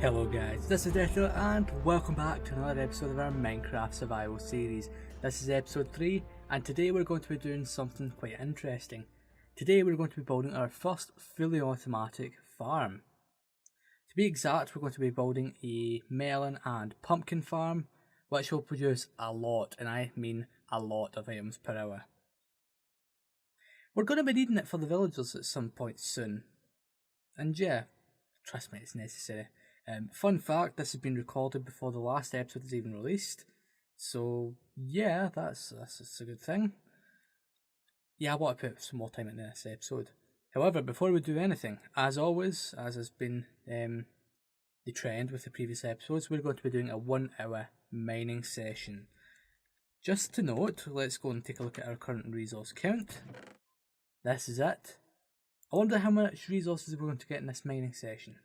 Hello guys, this is Deathdealer and welcome back to another episode of our Minecraft survival series. This is episode 3 and today we're going to be doing something quite interesting. Today we're going to be building our first fully automatic farm. To be exact, we're going to be building a melon and pumpkin farm which will produce a lot, and I mean a lot of items per hour. We're going to be needing it for the villagers at some point soon. And yeah, trust me, it's necessary. Fun fact, this has been recorded before the last episode is even released. So yeah, that's a good thing. Yeah, I want to put some more time into this episode. However, before we do anything, as always, as has been the trend with the previous episodes, we're going to be doing a 1 hour mining session. Just to note, let's go and take a look at our current resource count. This is it. I wonder how much resources we're going to get in this mining session.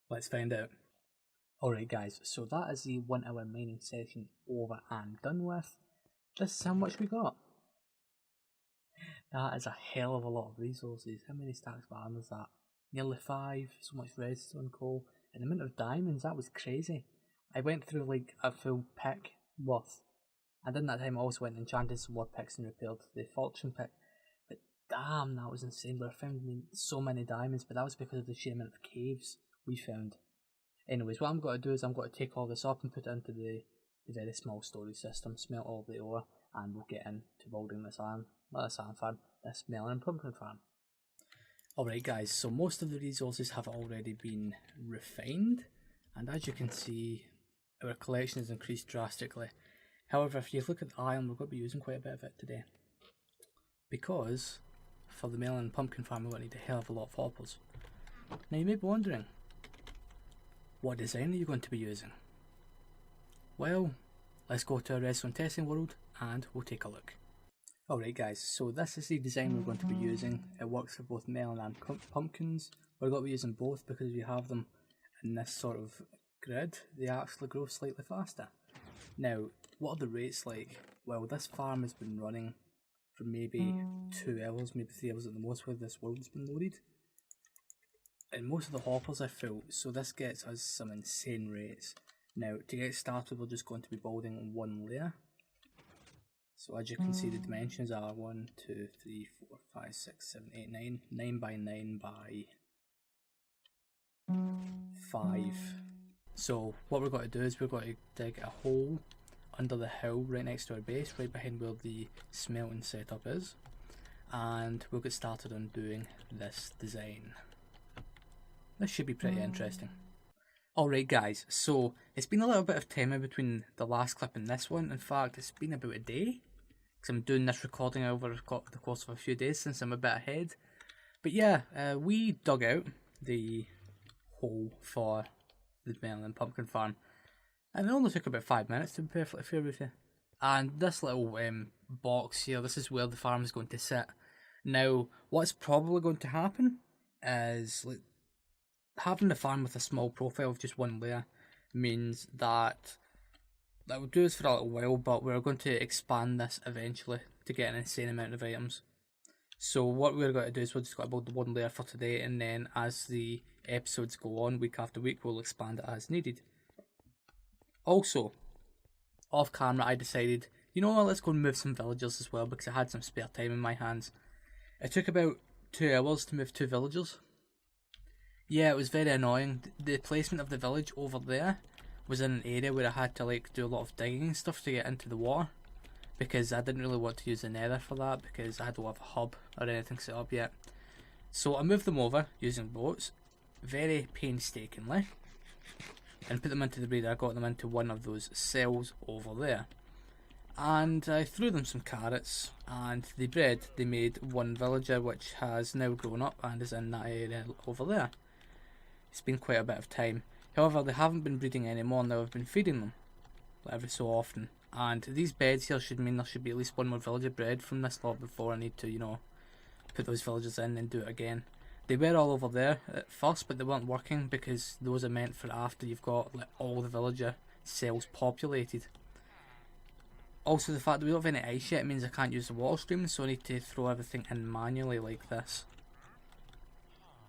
Let's find out. Alright guys, so that is the 1 hour mining session over and done with. This is how much we got. That is a hell of a lot of resources. How many stacks of iron is that? Nearly 5, so much redstone coal, and the amount of diamonds, that was crazy. I went through like a full pick worth. And in that time I also went and enchanted some more picks and repaired the fortune pick. But damn, that was insane. We found so many diamonds, but that was because of the sheer amount of caves we found. Anyways, what I'm going to do is I'm going to take all this up and put it into the very small storage system, smelt all the ore, and we'll get into building this farm, this melon and pumpkin farm. Alright guys, so most of the resources have already been refined, and as you can see, our collection has increased drastically. However, if you look at the iron, we're going to be using quite a bit of it today. Because, for the melon and pumpkin farm, we're going to need a hell of a lot of hoppers. Now you may be wondering, what design are you going to be using? Well, let's go to our redstone testing world and we'll take a look. Alright guys, so this is the design we're going to be using. It works for both melon and pumpkins. We're going to be using both because we have them in this sort of grid. They actually grow slightly faster. Now, what are the rates like? Well, this farm has been running for maybe 2 hours, maybe 3 hours at the most where this world's been loaded. And most of the hoppers are full, so this gets us some insane rates. Now, to get started, we're just going to be building one layer. So as you can see, the dimensions are 1, 2, 3, 4, 5, 6, 7, 8, 9. 9 by 9 by 5. So what we're going to do is we're going to dig a hole under the hill right next to our base, right behind where the smelting setup is. And we'll get started on doing this design. This should be pretty interesting. Alright guys, so it's been a little bit of time in between the last clip and this one. In fact, it's been about a day, because I'm doing this recording over the course of a few days since I'm a bit ahead. But yeah, we dug out the hole for the melon and pumpkin farm, and it only took about 5 minutes to be perfectly fair with you. And this little box here, this is where the farm is going to sit. Now, what's probably going to happen is, like, having the farm with a small profile of just one layer means that will do us for a little while, but we're going to expand this eventually to get an insane amount of items. So what we're going to do is we're just going to build the one layer for today, and then as the episodes go on week after week we'll expand it as needed. Also, off camera I decided, you know what, let's go and move some villagers as well because I had some spare time in my hands. It took about 2 hours to move 2 villagers. Yeah, it was very annoying. The placement of the village over there was in an area where I had to like do a lot of digging and stuff to get into the water, because I didn't really want to use the nether for that because I don't have a hub or anything set up yet. So I moved them over using boats, very painstakingly, and put them into the breeder. I got them into one of those cells over there. And I threw them some carrots, and they bred. They made one villager which has now grown up and is in that area over there. It's been quite a bit of time. However, they haven't been breeding anymore now. I've been feeding them every so often. And these beds here should mean there should be at least one more villager bred from this lot before I need to, you know, put those villagers in and do it again. They were all over there at first, but they weren't working because those are meant for after you've got like all the villager cells populated. Also, the fact that we don't have any ice yet means I can't use the water stream, so I need to throw everything in manually like this.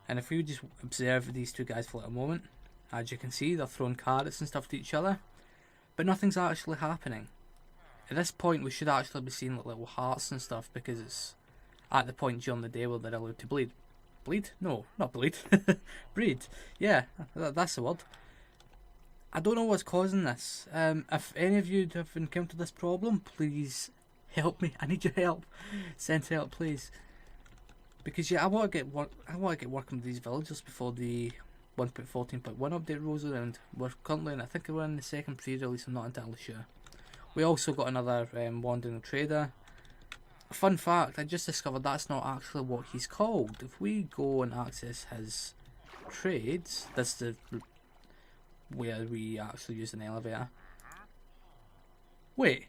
And if we just observe these two guys for a little moment, As you can see, they're throwing carrots and stuff to each other, but nothing's actually happening. At this point, we should actually be seeing like little hearts and stuff, because it's at the point during the day where they're allowed to bleed. Bleed? No, not bleed. Breed. Yeah, that's the word. I don't know what's causing this. If any of you have encountered this problem, please help me. I need your help. Send help, please. Because yeah, I want to get working with these villagers before the 1.14.1 update rolls around. We're currently, I think we're in the second pre-release. I'm not entirely sure. We also got another wandering trader. Fun fact: I just discovered that's not actually what he's called. If we go and access his trades, that's the where we actually use an elevator. Wait,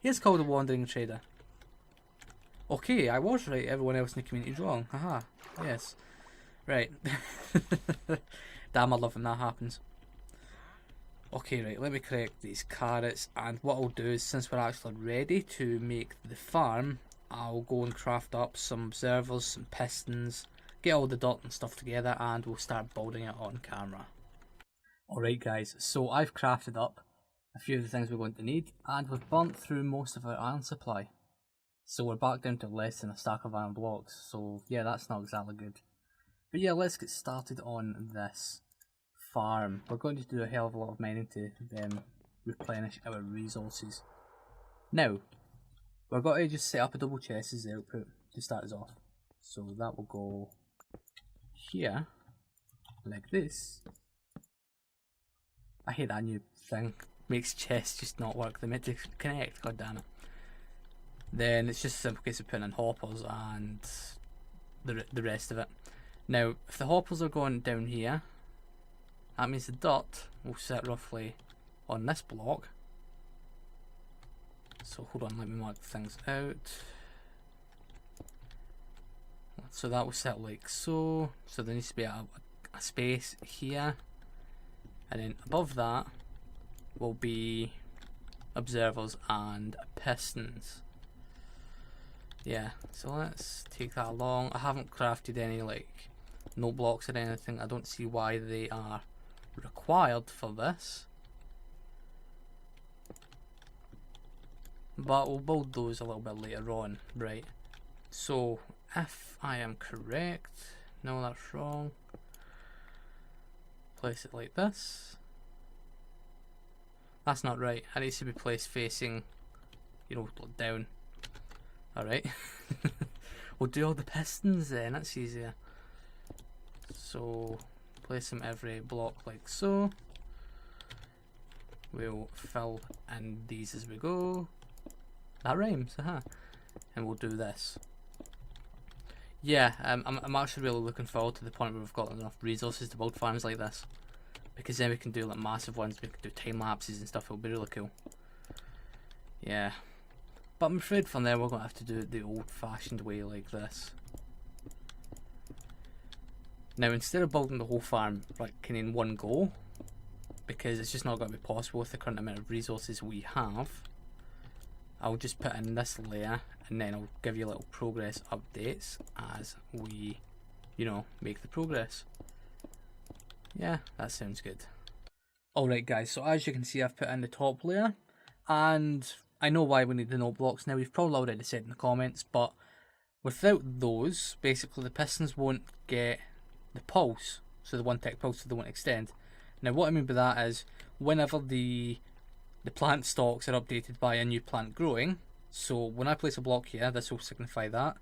he is called a wandering trader. Okay, I was right. Everyone else in the community is wrong. Haha. Yes. Right. Damn, I love when that happens. Okay, right. Let me correct these carrots. And what I'll do is, since we're actually ready to make the farm, I'll go and craft up some observers, some pistons, get all the dirt and stuff together, and we'll start building it on camera. Alright guys, so I've crafted up a few of the things we're going to need, and we've burnt through most of our iron supply. So we're back down to less than a stack of iron blocks, so yeah, that's not exactly good. But yeah, let's get started on this farm. We're going to do a hell of a lot of mining to replenish our resources. Now, we're going to just set up a double chest as the output to start us off. So that will go here, like this. I hate that new thing. Makes chests just not work. They're meant to connect, god damn it. Then it's just a simple case of putting in hoppers and the rest of it. Now, if the hoppers are going down here, that means the dirt will sit roughly on this block. So hold on, let me mark things out. So that will sit like so. So there needs to be a space here. And then above that will be observers and pistons. Yeah, so let's take that along. I haven't crafted any like note blocks or anything. I don't see why they are required for this. But we'll build those a little bit later on, right? So if I am correct, no, that's wrong. Place it like this. That's not right. It needs to be placed facing, you know, down. Alright. We'll do all the pistons then, that's easier. So, place them every block like so. We'll fill in these as we go. That rhymes, haha. And we'll do this. Yeah, I'm actually really looking forward to the point where we've got enough resources to build farms like this. Because then we can do like massive ones, we can do time lapses and stuff, it'll be really cool. Yeah. But I'm afraid from there we're going to have to do it the old fashioned way like this. Now instead of building the whole farm like in one go, because it's just not going to be possible with the current amount of resources we have, I'll just put in this layer and then I'll give you little progress updates as we, you know, make the progress. Yeah, that sounds good. Alright guys, so as you can see I've put in the top layer, and I know why we need the note blocks now. We've probably already said in the comments, but without those, basically the pistons won't get the pulse, so the 1 tick pulse, so they won't extend. Now what I mean by that is, whenever the plant stalks are updated by a new plant growing, so when I place a block here, this will signify that,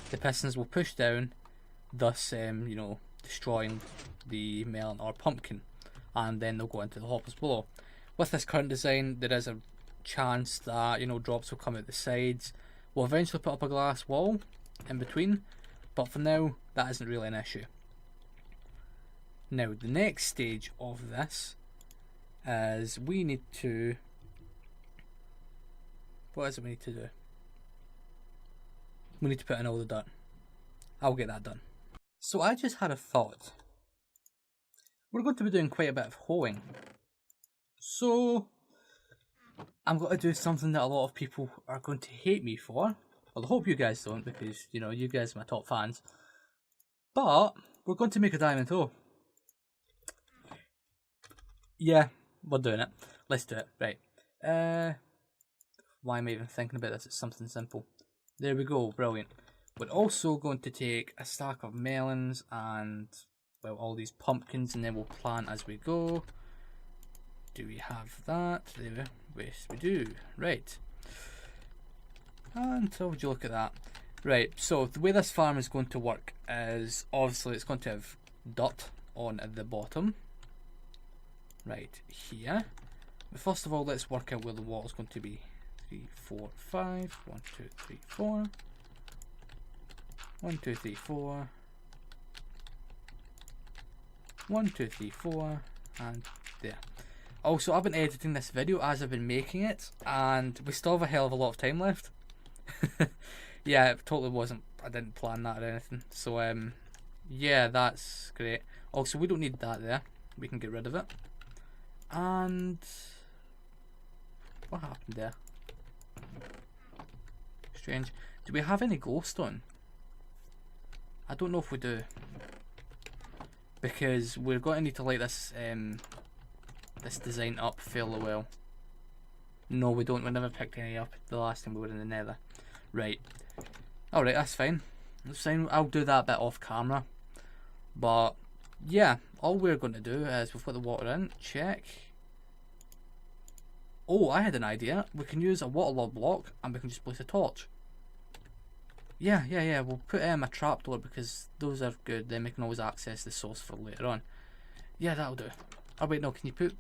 the pistons will push down, thus you know, destroying the melon or pumpkin, and then they'll go into the hoppers below. With this current design, there is a chance that, you know, drops will come out the sides. We'll eventually put up a glass wall in between, but for now that isn't really an issue. Now the next stage of this is we need to, what is it we need to do? We need to put in all the dirt. I'll get that done. So I just had a thought. We're going to be doing quite a bit of hoeing. So I'm going to do something that a lot of people are going to hate me for. Well, I hope you guys don't, because, you know, you guys are my top fans. But we're going to make a diamond hoe. Yeah, we're doing it. Let's do it. Right. Why am I even thinking about this? It's something simple. There we go. Brilliant. We're also going to take a stack of melons and, well, all these pumpkins, and then we'll plant as we go. Do we have that? There we, yes, we do. Right. And so would you look at that? Right, so the way this farm is going to work is obviously it's going to have dirt on the bottom. Right here. But first of all, let's work out where the water's going to be. 3, 4, 5. 1, 2, 3, 4. 1, 2, 3, 4. 1, 2, 3, 4. And there. Also, I've been editing this video as I've been making it, and we still have a hell of a lot of time left. Yeah, it totally wasn't. I didn't plan that or anything. So, yeah, that's great. Also, we don't need that there. We can get rid of it. And what happened there? Strange. Do we have any glowstone? I don't know if we do, because we're going to need to light this this design up fairly well. No, we don't. We never picked any up the last time we were in the Nether. Right. Alright, that's fine. That's fine. I'll do that bit off camera. But yeah, all we're going to do is we've got the water in. Check. Oh, I had an idea. We can use a water log block and we can just place a torch. Yeah. We'll put a trapdoor because those are good. Then we can always access the source for later on. Yeah, that'll do. Oh wait, no, can you put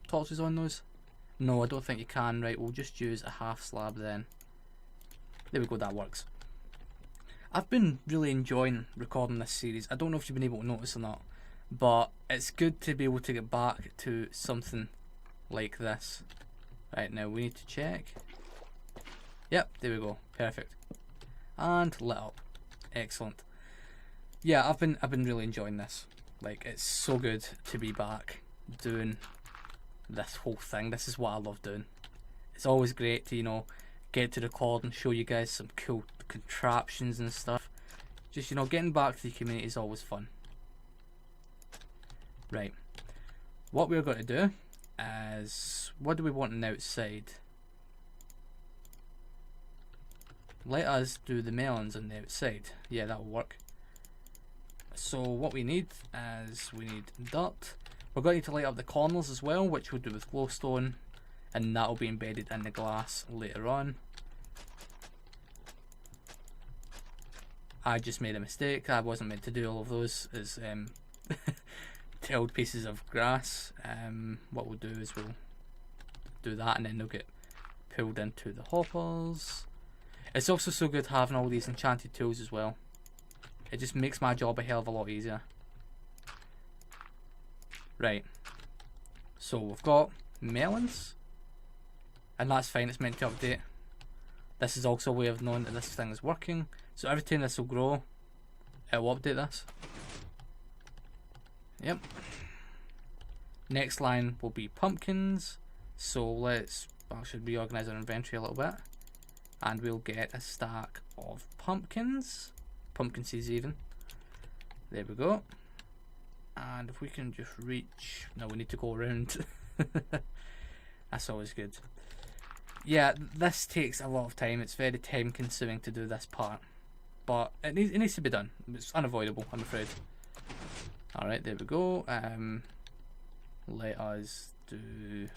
torches on those? No, I don't think you can. Right, we'll just use a half slab then. There we go, that works. I've been really enjoying recording this series. I don't know if you've been able to notice or not, but it's good to be able to get back to something like this. Right, now we need to check. Yep, there we go. Perfect. And lit up. Excellent. Yeah, I've been really enjoying this. Like, it's so good to be back doing this whole thing. This is what I love doing. It's always great to, you know, get to record and show you guys some cool contraptions and stuff. Just, you know, getting back to the community is always fun. Right. What we're going to do is, what do we want on the outside? Let us do the melons on the outside. Yeah, that'll work. So what we need is, we need dirt. We're going to need to light up the corners as well, which we'll do with glowstone, and that'll be embedded in the glass later on. I just made a mistake. I wasn't meant to do all of those as tilled pieces of grass. What we'll do is we'll do that, and then they'll get pulled into the hoppers. It's also so good having all these enchanted tools as well. It just makes my job a hell of a lot easier. Right. So we've got melons. And that's fine, it's meant to update. This is also a way of knowing that this thing is working. So every time this will grow, it will update this. Yep. Next line will be pumpkins. So let's, I should reorganize our inventory a little bit. And we'll get a stack of pumpkins. Pumpkin seeds even. There we go. And if we can just reach, no, we need to go around. That's always good. Yeah, this takes a lot of time. It's very time consuming to do this part, but it needs to be done. It's unavoidable, I'm afraid. Alright, there we go. Let us do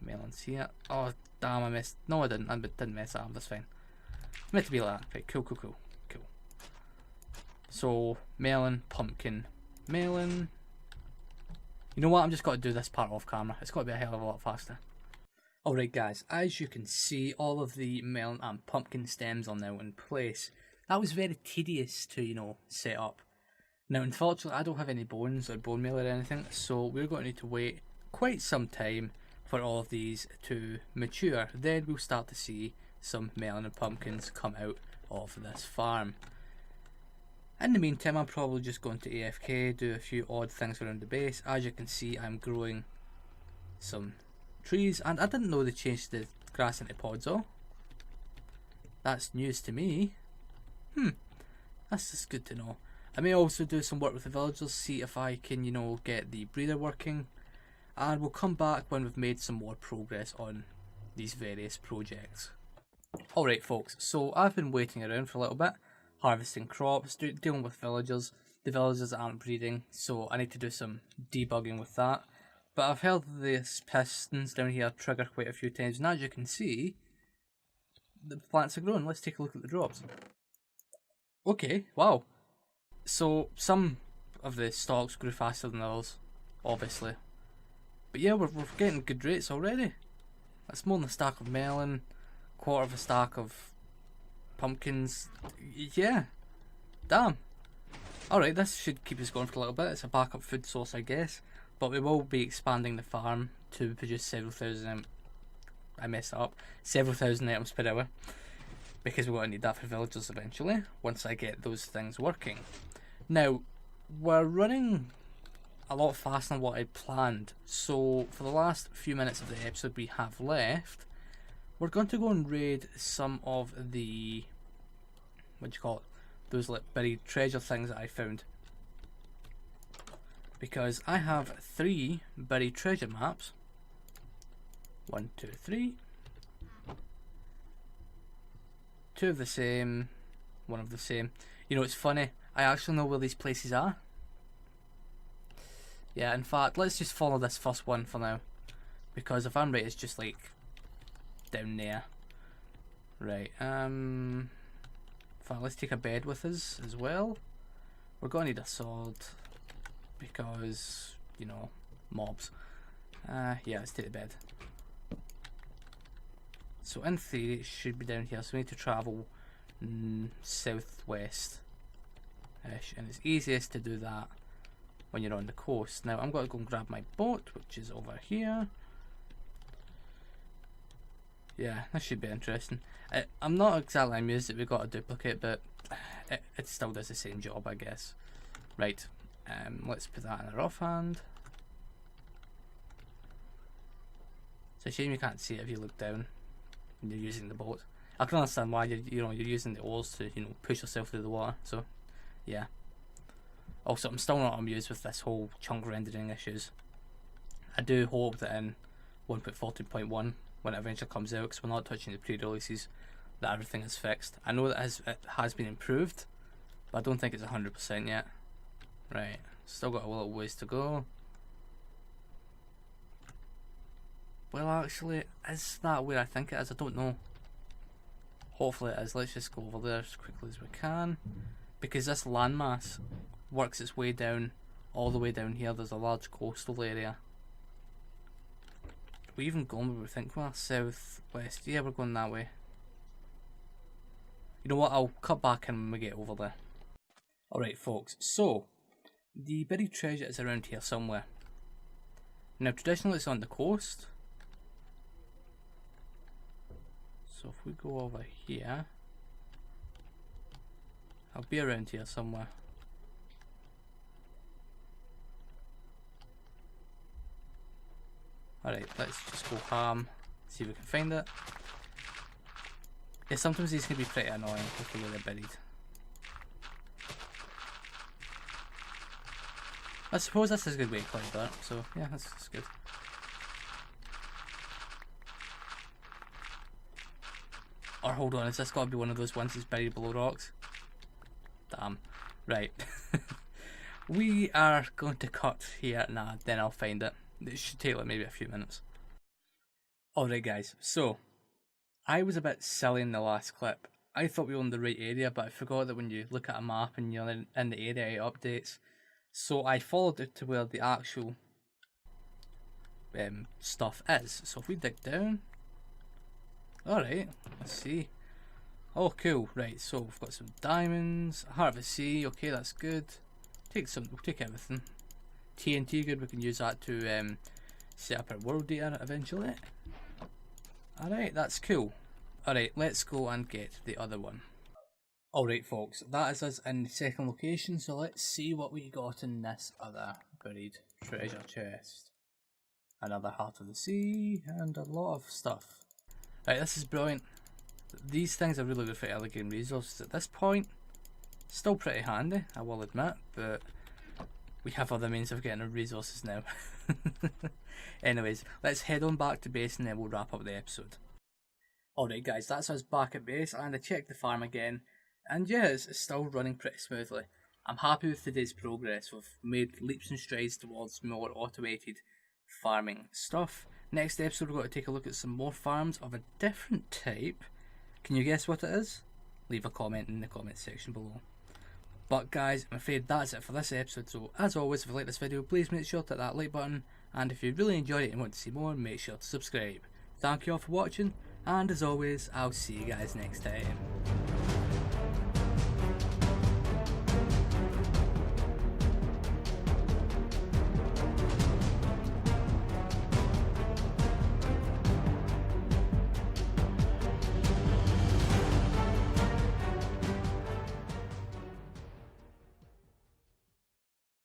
melons here. Oh damn, I missed. No, I didn't. I didn't mess that up. That's fine. It's meant to be like that. Right, cool. So melon, pumpkin, melon. You know what? I'm just got to do this part off camera. It's got to be a hell of a lot faster. Alright guys, as you can see, all of the melon and pumpkin stems are now in place. That was very tedious to, you know, set up. Now unfortunately I don't have any bones or bone meal or anything, so we're going to need to wait quite some time for all of these to mature. Then we'll start to see some melon and pumpkins come out of this farm. In the meantime, I'm probably just going to AFK, do a few odd things around the base. As you can see, I'm growing some trees, and I didn't know they changed the grass into pods. Oh, that's news to me. That's just good to know. I may also do some work with the villagers, see if I can, you know, get the breeder working. and we'll come back when we've made some more progress on these various projects. Alright folks, so I've been waiting around for a little bit, harvesting crops, dealing with villagers. The villagers aren't breeding, so I need to do some debugging with that. But I've held these pistons down here trigger quite a few times, and as you can see, the plants are growing. Let's take a look at the drops. Okay, wow. So some of the stalks grew faster than others, obviously. But yeah, we're getting good rates already. That's more than a stack of melon, quarter of a stack of pumpkins. Yeah, damn. Alright, this should keep us going for a little bit. It's a backup food source, I guess. But we will be expanding the farm to produce several thousand... I messed it up. Several thousand items per hour. Because we're going to need that for villagers eventually, once I get those things working. Now, we're running a lot faster than what I planned. So, for the last few minutes of the episode we have left, we're going to go and raid some of the... what do you call it? Those like buried treasure things that I found. Because I have 3 buried treasure maps. 1, 2, 3. 2 of the same, 1 of the same. You know, it's funny, I actually know where these places are. Yeah, in fact, let's just follow this first one for now. Because if I'm right, it's just like down there. Right, in fact, let's take a bed with us as well. We're going to need a sword. Because, you know, mobs. Yeah, let's take the bed. So in theory it should be down here, so we need to travel southwest-ish, and it's easiest to do that when you're on the coast. Now I'm going to go and grab my boat, which is over here. Yeah, this should be interesting. I'm not exactly amused that we got a duplicate, but it still does the same job, I guess. Right, let's put that in our offhand. It's a shame you can't see it if you look down when you're using the boat. I can understand why you're using the oars to push yourself through the water. So yeah. Also, I'm still not amused with this whole chunk rendering issues. I do hope that in 1.14.1, when it eventually comes out, because we're not touching the pre-releases, that everything is fixed. I know that it has been improved, but I don't think it's 100% yet. Right, still got a little ways to go. Well, actually, is that where I think it is? I don't know. Hopefully it is. Let's just go over there as quickly as we can. Because this landmass works its way down, all the way down here. There's a large coastal area. Are we even going where we think we are? Southwest. Yeah, we're going that way. You know what? I'll cut back in when we get over there. Alright, folks. So, the buried treasure is around here somewhere. Now, traditionally it's on the coast. So if we go over here, I'll be around here somewhere. Alright, let's just go ham, see if we can find it. Yeah, sometimes these can be pretty annoying with the way they're buried. I suppose this is a good way to collect that, so yeah, that's good. Or hold on, has this got to be one of those ones that's buried below rocks? Damn. Right. We are going to cut here. Nah, then I'll find it. It should take like maybe a few minutes. Alright guys, so I was a bit silly in the last clip. I thought we were in the right area, but I forgot that when you look at a map and you're in the area, it updates. So I followed it to where the actual stuff is. So if we dig down, alright, let's see. Oh cool, right, so we've got some diamonds, Heart of the Sea, okay, that's good. We'll take everything. TNT, good, we can use that to set up our world data eventually. Alright, that's cool. Alright, let's go and get the other one. Alright folks, that is us in the second location, so let's see what we got in this other buried treasure chest. Another Heart of the Sea, and a lot of stuff. Right, this is brilliant. These things are really good for early game resources at this point. Still pretty handy, I will admit, but we have other means of getting our resources now. Anyways, let's head on back to base and then we'll wrap up the episode. Alright guys, that's us back at base, and I checked the farm again, and yeah, it's still running pretty smoothly. I'm happy with today's progress. We've made leaps and strides towards more automated farming stuff. Next episode we're going to take a look at some more farms of a different type. Can you guess what it is? Leave a comment in the comment section below. But guys, I'm afraid that's it for this episode, so as always, if you like this video, please make sure to hit that like button, and if you really enjoyed it and want to see more, make sure to subscribe. Thank you all for watching, and as always, I'll see you guys next time.